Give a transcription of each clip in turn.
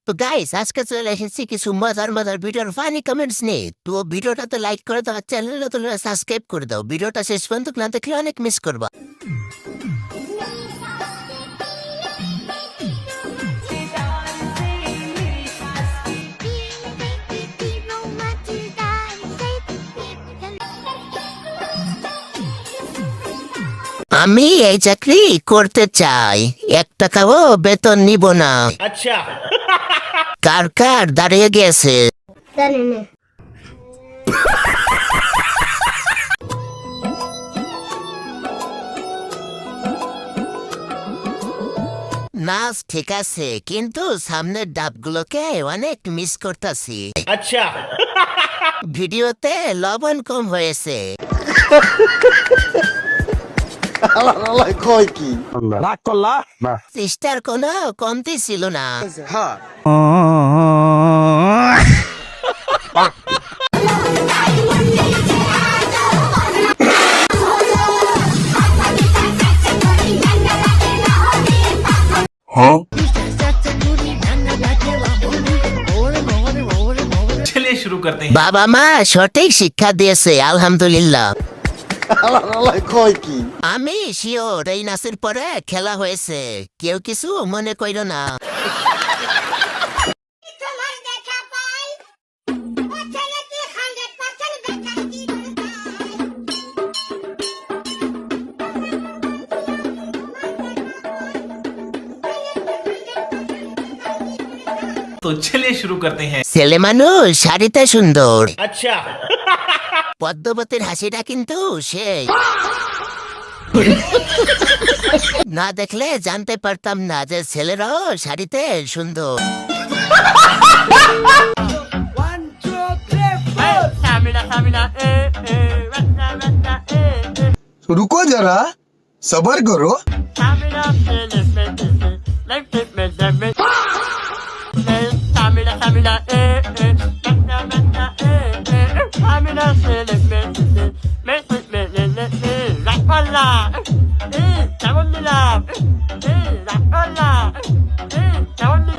তো গাইস আজকে চলে এসেছি কিছু মজার মজার ভিডিওর ফানি কমেন্টস নিয়ে। তো ভিডিওটাতে লাইক করে দাও, চ্যানেলটা তো সাবস্ক্রাইব করে দাও। ভিডিওটা শেষ পর্যন্ত না দেখলে অনেক মিস করবা। আমি এই চাকরি করতে চাই, 1 টাকাও বেতন নিব না। अच्छा কার কার দাঁড়িয়ে গেছে? জানি না। নাচ ঠিক আছে, কিন্তু সামনের ডাবগুলোকে অনেক মিস করতেছি। अच्छा ভিডিওতে লবণ কম হয়েছে। কয় কি রাগ করলা চেষ্টার কোনো কমতি ছিল না। चलिए शुरू करते हैं। বাবা মা সঠিক শিক্ষা দিয়েছে, আলহামদুলিল্লাহ। কয় কি আমি শিওর এই নাচের পরে খেলা হয়েছে, কেউ কিছু মনে কইল না। তোমার দেখা পাই ও ছেলেটি 100% বেকারি तो चलिए शुरू करते हैं। ছেলে মানুষ শাড়িতে সুন্দর, अच्छा পদ্মবতীর হাসিটা কিন্তু সেই। না দেখলে জানতে পারতাম না যে ছেলেরাও শাড়িতে সুন্দর। रुको जरा सबर करो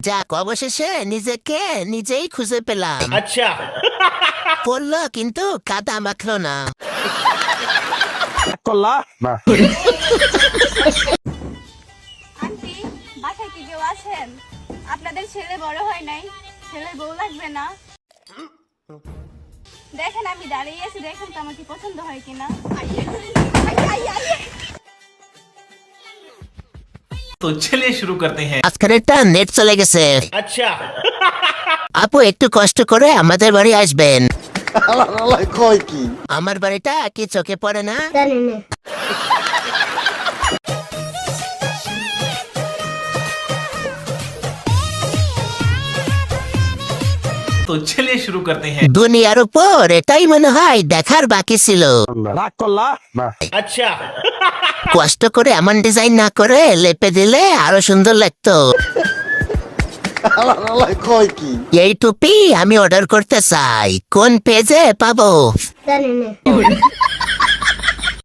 যাক, অবশেষে নিজেকে নিজেই খুঁজে পেলাম। अच्छा পড়লো কিন্তু কাদা মাখলো না। রাগ করলা আন্টি, বাসায় কি কেউ আছেন? আপনাদের ছেলে বড় হয় নাই, ছেলের বউ লাগবে না? দেখেন আমি দাঁড়িয়ে আছি, দেখেন তো আমার কি পছন্দ হয় কিনা। तो चलिए शुरू करते हैं। আজকের একটা নেট চলে গেছে। अच्छा আপু একটু কষ্ট করে আমাদের বাড়ি আসবেন। কয় কি আমার বাড়িটা কি চোখে পড়ে না? জানি না। तो चलिए शुरू करते हैं। দুনিয়ার উপর এটাই মনে হয় দেখার বাকি ছিল। রাগ করলা अच्छा কষ্ট করে এমন ডিজাইন না করে লেপে দিলে আরো সুন্দর লাগতো। কয় কি এই টুপি আমি অর্ডার করতে চাই, কোন পেজে পাবো? জানি না।